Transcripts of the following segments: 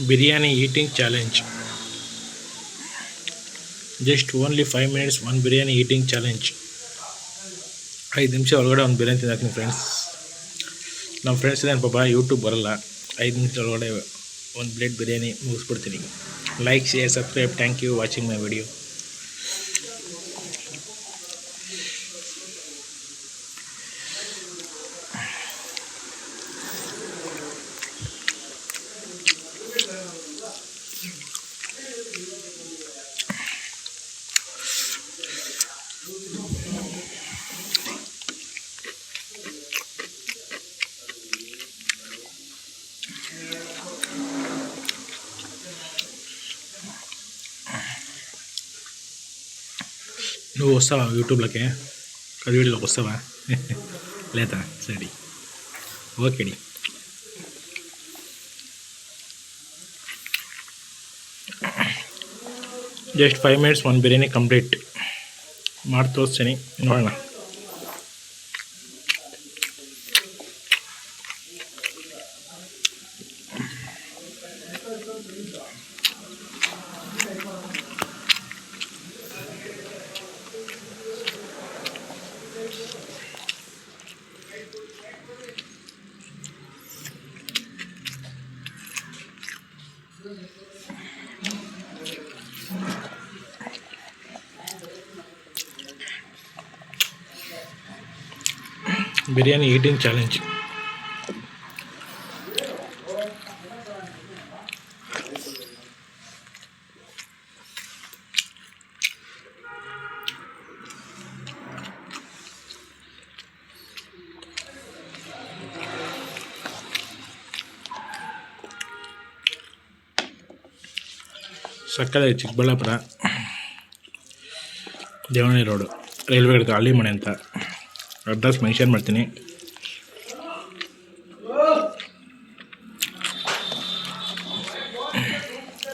Biryani eating challenge. Just only 5 minutes one biryani eating challenge. 5 ನಿಮಿಷ ಒಳಗಡೆ ಒಂದು ಬಿರಿಯಾನಿ ತಿಂದಾಕ್ತೀನಿ ಫ್ರೆಂಡ್ಸ್. ನಮ್ಮ ಫ್ರೆಂಡ್ಸ್ ಇದೇನು ಪಾಪ ಯೂಟ್ಯೂಬ್ ಬರಲ್ಲ. 5 ನಿಮಿಷ ಒಳಗಡೆ ಒಂದು ಪ್ಲೇಟ್ ಬಿರಿಯಾನಿ ಮುಗಿಸ್ಬಿಡ್ತೀನಿ. Like share subscribe. Thank you watching my video. నువ్వు వస్తావా యూట్యూబ్లోకి? అది వీడియోలోకి వస్తావా లేదా? సరే ఓకే డి. ಜಸ್ಟ್ 5 ಮಿನಿಟ್ಸ್ ಒಂದು ಬಿರಿಯಾನಿ ಕಂಪ್ಲೀಟ್ ಮಾಡಿ ತೋರಿಸ್ತೀನಿ, ನೋಡೋಣ. Biryani eating challenge. ಸಕ್ಕರೆ ಚಿಕ್ಕಬಳ್ಳಾಪುರ ದೇವನಹಳ್ಳಿ ರೋಡು, ರೈಲ್ವೆ ಗಿಡದ ಹಳ್ಳಿ ಮನೆ ಅಂತ. ಅಡ್ರೆಸ್ ಮೆನ್ಷನ್ ಮಾಡ್ತೀನಿ.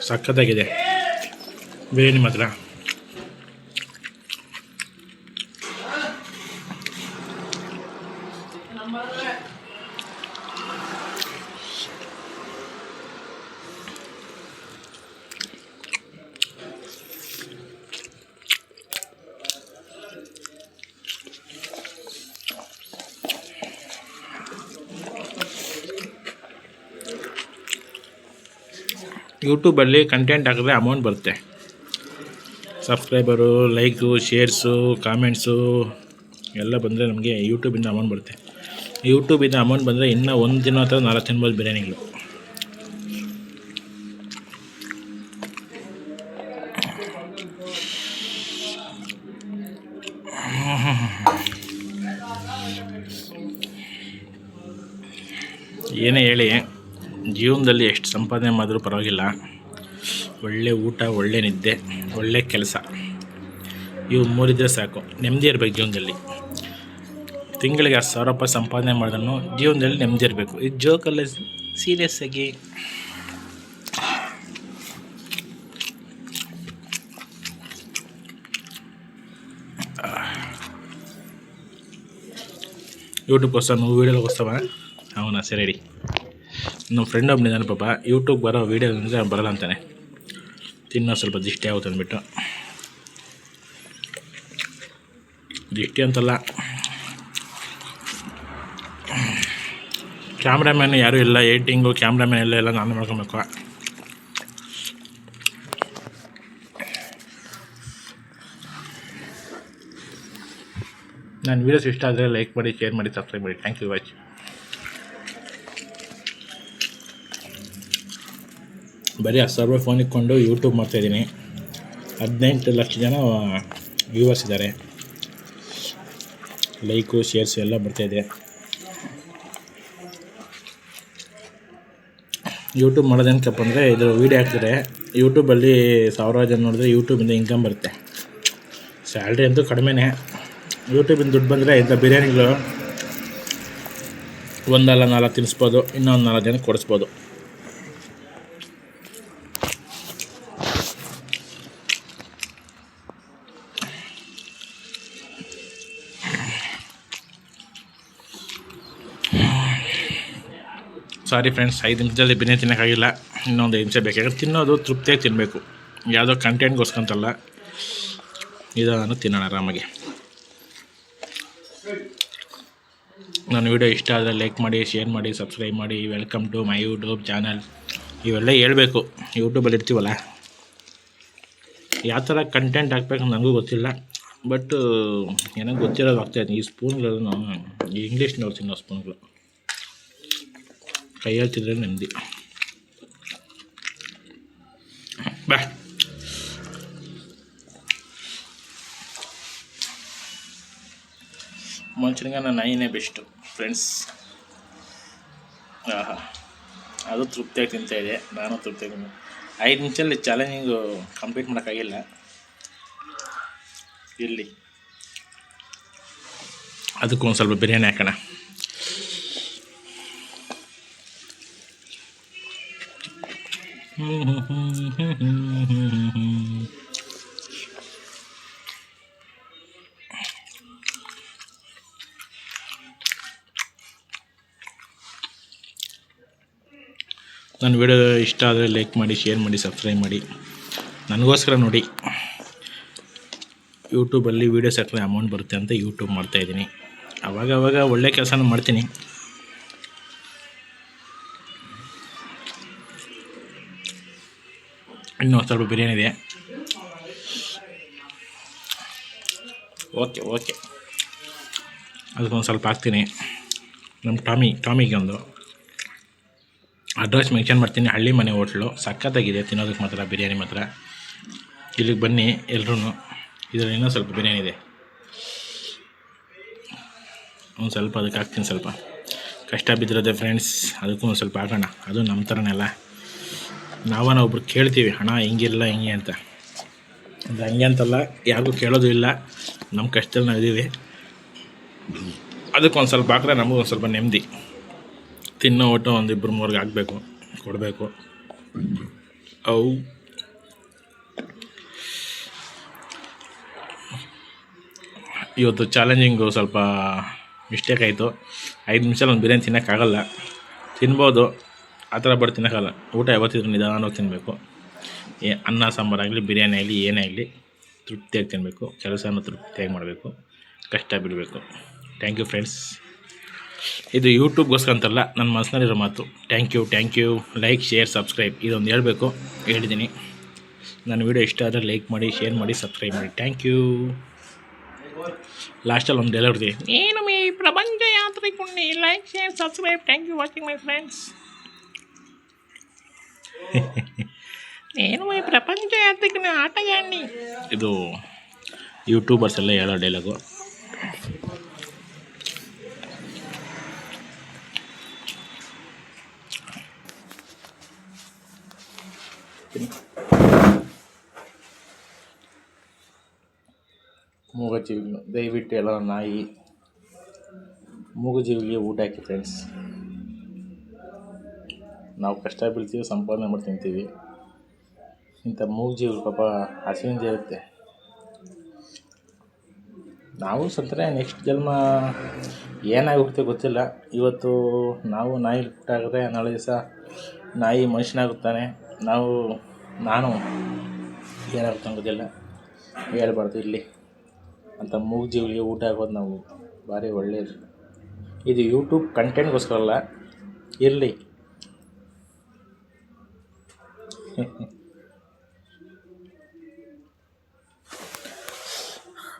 ಸಕ್ಕತ್ತಾಗಿದೆ ಬಿರಿಯಾನಿ ಮಾತ್ರ. ಯೂಟ್ಯೂಬಲ್ಲಿ ಕಂಟೆಂಟ್ ಹಾಕಿದ್ರೆ ಅಮೌಂಟ್ ಬರುತ್ತೆ. ಸಬ್ಸ್ಕ್ರೈಬರು, ಲೈಕು, ಶೇರ್ಸು, ಕಾಮೆಂಟ್ಸು ಎಲ್ಲ ಬಂದರೆ ನಮಗೆ ಯೂಟ್ಯೂಬಿಂದ ಅಮೌಂಟ್ ಬರುತ್ತೆ. ಯೂಟ್ಯೂಬಿಂದ ಅಮೌಂಟ್ ಬಂದರೆ ಇನ್ನೂ ಒಂದು ದಿನ ಅಥವಾ 4 ತಿನ್ಬೋದು ಬಿರಿಯಾನಿಗಳು. ಏನೇ ಹೇಳಿ, ಜೀವನದಲ್ಲಿ ಎಷ್ಟು ಸಂಪಾದನೆ ಮಾಡಿದ್ರೂ ಪರವಾಗಿಲ್ಲ, ಒಳ್ಳೆ ಊಟ, ಒಳ್ಳೆ ನಿದ್ದೆ, ಒಳ್ಳೆ ಕೆಲಸ, ಇವು 3 ಇದ್ದರೆ ಸಾಕು. ನೆಮ್ಮದಿ ಇರಬೇಕು ಜೀವನದಲ್ಲಿ. ತಿಂಗಳಿಗೆ 10,000 ರೂಪಾಯಿ ಸಂಪಾದನೆ ಮಾಡಿದ್ರೂ ಜೀವನದಲ್ಲಿ ನೆಮ್ಮದಿ ಇರಬೇಕು. ಇದು ಜೋಕಲ್ಲ, ಸೀರಿಯಸ್ ಆಗಿ. ಯೂಟ್ಯೂಬ್ಗೋಸ್ಕರ ನೀವು ವೀಡಿಯೋಗೆ ವಸ್ತವ ಅವನ ಸರಿ. ನಮ್ಮ ಫ್ರೆಂಡ್ ಒಬ್ಬನಿದ್ದಾನೆ ಪಾಪ, ಯೂಟ್ಯೂಬ್ ಬರೋ ವೀಡಿಯೋ ಅಂದರೆ ಬರಲ್ಲ ಅಂತಾನೆ. ತಿನ್ನೋ ಸ್ವಲ್ಪ ದಿಷ್ಟಿ ಆಗುತ್ತೆ ಅಂದ್ಬಿಟ್ಟು. ದಿಷ್ಟಿ ಅಂತಲ್ಲ, ಕ್ಯಾಮ್ರಾಮ್ಯಾನ್ ಯಾರೂ ಇಲ್ಲ, ಎಡಿಟಿಂಗು ಕ್ಯಾಮ್ರಾಮ್ಯಾನ್ ಎಲ್ಲ ನಾನು ಮಾಡ್ಕೊಬೇಕು. ನನ್ನ ವೀಡಿಯೋಸ್ ಇಷ್ಟ ಆದರೆ ಲೈಕ್ ಮಾಡಿ, ಶೇರ್ ಮಾಡಿ, ಸಬ್ಸ್ಕ್ರೈಬ್ ಮಾಡಿ. Thank you watch. ಬರೀ 10,000 ರೂಪಾಯಿ ಫೋನ್ ಇಟ್ಕೊಂಡು ಯೂಟ್ಯೂಬ್ ಮಾಡ್ತಾಯಿದ್ದೀನಿ. 18 ಲಕ್ಷ ಜನ ವ್ಯೂವರ್ಸ್ ಇದ್ದಾರೆ. ಲೈಕು, ಶೇರ್ಸು ಎಲ್ಲ ಬರ್ತಾಯಿದೆ. ಯೂಟ್ಯೂಬ್ ಮಾಡೋದೇನಕ್ಕಪ್ಪ ಅಂದರೆ, ಇದು ವೀಡಿಯೋ ಹಾಕ್ತಾರೆ ಯೂಟ್ಯೂಬಲ್ಲಿ 1000 ಜನ ನೋಡಿದ್ರೆ ಯೂಟ್ಯೂಬಿಂದ ಇನ್ಕಮ್ ಬರುತ್ತೆ. ಸ್ಯಾಲ್ರಿ ಅಂತೂ ಕಡಿಮೆನೇ. ಯೂಟ್ಯೂಬಿಂದ ದುಡ್ಡು ಬಂದರೆ ಇಂಥ ಬಿರಿಯಾನಿಗಳು ಒಂದಲ್ಲ 4 ತಿನ್ನಿಸ್ಬೋದು, ಇನ್ನೊಂದು 4 ಜನಕ್ಕೆ ಕೊಡಿಸ್ಬೋದು. ಸಾರಿ ಫ್ರೆಂಡ್ಸ್, 5 ನಿಮಿಷದಲ್ಲಿ ಬಿರಿಯಾನಿ ತಿನ್ನೋಕ್ಕಾಗಿಲ್ಲ. ಇನ್ನೊಂದು 5 ನಿಮಿಷ ಬೇಕಾಗುತ್ತೆ. ತಿನ್ನೋದು ತೃಪ್ತಿಯಾಗಿ ತಿನ್ನಬೇಕು, ಯಾವುದೋ ಕಂಟೆಂಟ್ಗೋಸ್ಕಂತಲ್ಲ. ಇದನ್ನು ತಿನ್ನೋಣ ಆರಾಮಾಗಿ. ನನ್ನ ವಿಡಿಯೋ ಇಷ್ಟ ಆದರೆ ಲೈಕ್ ಮಾಡಿ, ಶೇರ್ ಮಾಡಿ, ಸಬ್ಸ್ಕ್ರೈಬ್ ಮಾಡಿ. Welcome to my YouTube channel. ಇವೆಲ್ಲ ಹೇಳ್ಬೇಕು, ಯೂಟ್ಯೂಬಲ್ಲಿ ಇರ್ತೀವಲ್ಲ, ಯಾವ ಥರ ಕಂಟೆಂಟ್ ಹಾಕ್ಬೇಕು ನನಗೂ ಗೊತ್ತಿಲ್ಲ. ಬಟ್ ನನಗೆ ಗೊತ್ತಿರೋದು ಆಗ್ತಾಯಿದೆ. ಈ ಸ್ಪೂನ್ಗಳನ್ನು ಇಂಗ್ಲೀಷ್ ನೋಡ್ತೀನಿ ನಾವು ಸ್ಪೂನ್ಗಳು ಕೈ ಹೇಳ್ತಿದ್ರೆ ನೆಮ್ಮದಿ. ಬಾ ಮನುಷ್ಯನಿಗೆ ನನ್ನ ನಾಯಿನೇ ಬೆಸ್ಟು ಫ್ರೆಂಡ್ಸ್. ಅದು ತೃಪ್ತಿಯಾಗಿ ತಿಂತಾಯಿದೆ, ನಾನು ತೃಪ್ತಿಯಾಗಿ. 5 ನಿಮಿಷದಲ್ಲಿ ಚಾಲೆಂಜಿಂಗು ಕಂಪ್ಲೀಟ್ ಮಾಡೋಕ್ಕಾಗಿಲ್ಲ. ಇರಲಿ, ಅದಕ್ಕೂ ಒಂದು ಸ್ವಲ್ಪ ಬಿರಿಯಾನಿ ಹಾಕೋಣ. ನನ್ನ ವಿಡಿಯೋ ಇಷ್ಟ ಆದರೆ ಲೈಕ್ ಮಾಡಿ, ಶೇರ್ ಮಾಡಿ, ಸಬ್ಸ್ಕ್ರೈಬ್ ಮಾಡಿ. ನನಗೋಸ್ಕರ ನೋಡಿ, ಯೂಟ್ಯೂಬಲ್ಲಿ ವೀಡಿಯೋಸ್ ಹಾಕಿದ್ರೆ ಅಮೌಂಟ್ ಬರುತ್ತೆ ಅಂತ ಯೂಟ್ಯೂಬ್ ಮಾಡ್ತಾಯಿದ್ದೀನಿ. ಅವಾಗ ಒಳ್ಳೆ ಕೆಲಸನೂ ಮಾಡ್ತೀನಿ. ಇನ್ನೂ ಸ್ವಲ್ಪ ಬಿರಿಯಾನಿ ಇದೆ. ಓಕೆ ಅದಕ್ಕೊಂದು ಸ್ವಲ್ಪ ಹಾಕ್ತೀನಿ. ನಮ್ಮ ಟಾಮಿಗೆ ಒಂದು ಅಡ್ರೆಸ್ ಮೆನ್ಷನ್ ಮಾಡ್ತೀನಿ. ಹಳ್ಳಿ ಮನೆ ಹೋಟ್ಲು, ಸಖತ್ತಾಗಿದೆ ತಿನ್ನೋದಕ್ಕೆ ಮಾತ್ರ. ಬಿರಿಯಾನಿ ಮಾತ್ರ ಇಲ್ಲಿಗೆ ಬನ್ನಿ ಎಲ್ಲರೂ. ಇದರಲ್ಲಿ ಇನ್ನೂ ಸ್ವಲ್ಪ ಬಿರಿಯಾನಿ ಇದೆ, ಒಂದು ಸ್ವಲ್ಪ ಅದಕ್ಕೆ ಹಾಕ್ತೀನಿ. ಸ್ವಲ್ಪ ಕಷ್ಟ ಬಿದ್ದಿರೋದೆ ಫ್ರೆಂಡ್ಸ್, ಅದಕ್ಕೂ ಒಂದು ಸ್ವಲ್ಪ ಹಾಕೋಣ. ಅದು ನಮ್ಮ ಥರನೆಲ್ಲ ಒಬ್ರು ಕೇಳ್ತೀವಿ, ಹಣ ಹಿಂಗಿಲ್ಲ ಹಿಂಗೆ ಅಂತ. ಅದು ಹಂಗೆ ಅಂತಲ್ಲ, ಯಾರಿಗೂ ಕೇಳೋದು ಇಲ್ಲ. ನಮ್ಮ ಕಷ್ಟದಲ್ಲಿ ನಾವು ಇದ್ದೀವಿ. ಅದಕ್ಕೊಂದು ಸ್ವಲ್ಪ ಹಾಕಿದ್ರೆ ನಮಗೊಂದು ಸ್ವಲ್ಪ ನೆಮ್ಮದಿ. ತಿನ್ನೋ ಊಟ ಒಂದು 2-3 ಹಾಕಬೇಕು, ಕೊಡಬೇಕು. ಅವು ಇವತ್ತು ಚಾಲೆಂಜಿಂಗು ಸ್ವಲ್ಪ ಮಿಸ್ಟೇಕ್ ಆಯಿತು. 5 ನಿಮಿಷದಲ್ಲಿ ಒಂದು ಬಿರಿಯಾನಿ ತಿನ್ನೋಕ್ಕಾಗಲ್ಲ. ತಿನ್ಬೋದು, ಆ ಥರ ಬಟ್ ತಿನ್ನೋಕ್ಕಾಗಲ್ಲ. ಊಟ ಯಾವತ್ತಿದ್ರು ನಿಧಾನವಾಗಿ ತಿನ್ನಬೇಕು. ಅನ್ನ ಸಾಂಬಾರಾಗಲಿ, ಬಿರಿಯಾನಿ ಆಗಲಿ, ಏನೇ ಆಗಲಿ ತೃಪ್ತಿಯಾಗಿ ತಿನ್ನಬೇಕು. ಕೆಲಸನೂ ತೃಪ್ತಿಯಾಗಿ ಮಾಡಬೇಕು, ಕಷ್ಟ ಬಿಡಬೇಕು. Thank you friends. ಇದು ಯೂಟ್ಯೂಬ್ಗೋಸ್ಕರ ಅಂತಲ್ಲ, ನನ್ನ ಮನಸ್ಸಿನಲ್ಲಿರೋ ಮಾತು. Thank you. Like, share, subscribe ಇದೊಂದು ಹೇಳಿದ್ದೀನಿ. ನನ್ನ ವಿಡಿಯೋ ಇಷ್ಟ ಆದರೆ ಲೈಕ್ ಮಾಡಿ, ಶೇರ್ ಮಾಡಿ, ಸಬ್ಸ್ಕ್ರೈಬ್ ಮಾಡಿ. Thank you. ಲಾಸ್ಟಲ್ಲಿ ಒಂದು ಡೈಲಾಗ್ ಹೊಡ್ತೀನಿ. ಏನು ಮೀ ಪ್ರಪಂಚ ಯಾತ್ರಿಕುಂಡಿ, like, share, subscribe. Thank you watching my friends. ಏನು ಮೀ ಪ್ರಪಂಚ ಯಾತ್ರಿಕನ ಆಟಗಾಡಿ. ಇದು ಯೂಟ್ಯೂಬರ್ಸ್ ಎಲ್ಲ ಹೇಳೋ ಡೈಲಾಗು. ಮೂಗಜೀವಿಗಳು ದಯವಿಟ್ಟು ಎಲ್ಲ ನಾಯಿ ಮೂಗಜೀವಿಗಳಿಗೆ ಊಟ ಹಾಕಿ ಫ್ರೆಂಡ್ಸ್. ನಾವು ಕಷ್ಟ ಬೀಳ್ತೀವಿ, ಸಂಪಾದನೆ ಮಾಡಿ ತಿಂತೀವಿ. ಇಂಥ ಮೂಗಜೀವಿಗಳು ಪಾಪ ಹಸಿವಿಂದ ಇರುತ್ತೆ. ನಾವು ಸತ್ತರೆ ನೆಕ್ಸ್ಟ್ ಜನ್ಮ ಏನಾಗಿ ಹೋಗ್ತೇವೆ ಗೊತ್ತಿಲ್ಲ. ಇವತ್ತು ನಾವು ನಾಯಿ ಊಟ ಆಗಿದ್ರೆ ನಾಳೆ ದಿವಸ ನಾಯಿ ಮನುಷ್ಯನಾಗುತ್ತಾನೆ. ನಾನು ಏನಾಗುತ್ತೆ ಗೊತ್ತಿಲ್ಲ, ಹೇಳ್ಬಾರ್ದು ಇಲ್ಲಿ. ಅಂತ ಮೂಗಜೀವಿಗಳಿಗೆ ಊಟ ಆಗೋದು ನಾವು ಭಾರಿ ಒಳ್ಳೆಯದು. ಇದು ಯೂಟ್ಯೂಬ್ ಕಂಟೆಂಟ್ಗೋಸ್ಕರ ಅಲ್ಲ, ಇರಲಿ.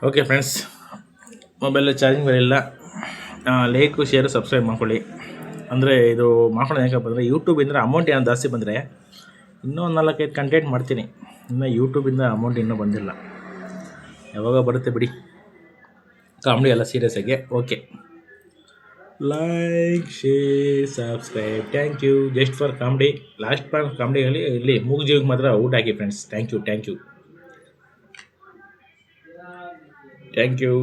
ಓಕೆ ಫ್ರೆಂಡ್ಸ್, ಮೊಬೈಲಲ್ಲಿ ಚಾರ್ಜಿಂಗ್ ಬರಲಿಲ್ಲ. ಲೈಕು, ಶೇರು, ಸಬ್ಸ್ಕ್ರೈಬ್ ಮಾಡ್ಕೊಳ್ಳಿ. ಅಂದರೆ ಇದು ಮಾಡ್ಕೊಳ್ಳೋದು ಯಾಕಪ್ಪ ಅಂದರೆ, ಯೂಟ್ಯೂಬಿಂದ ಅಮೌಂಟ್ ಏನೋ ಜಾಸ್ತಿ ಬಂದರೆ ಇನ್ನೂ 4-5 ಕಂಟೆಂಟ್ ಮಾಡ್ತೀನಿ. ಇನ್ನು ಯೂಟ್ಯೂಬಿಂದ ಅಮೌಂಟ್ ಇನ್ನೂ ಬಂದಿಲ್ಲ, ಯಾವಾಗ ಬರುತ್ತೆ ಬಿಡಿ. ಕಾಮಿಡಿ ಎಲ್ಲ ಸೀರಿಯಸ್ ಆಗಿ. Okay, like, share, subscribe. Thank you. Just for comedy. Last part ಕಾಮಿಡಿಯಲ್ಲಿ ಇಲ್ಲಿ ಮೂಗಜೀವಿಗೆ ಮಾತ್ರ ಊಟ ಹಾಕಿ ಫ್ರೆಂಡ್ಸ್. Thank you.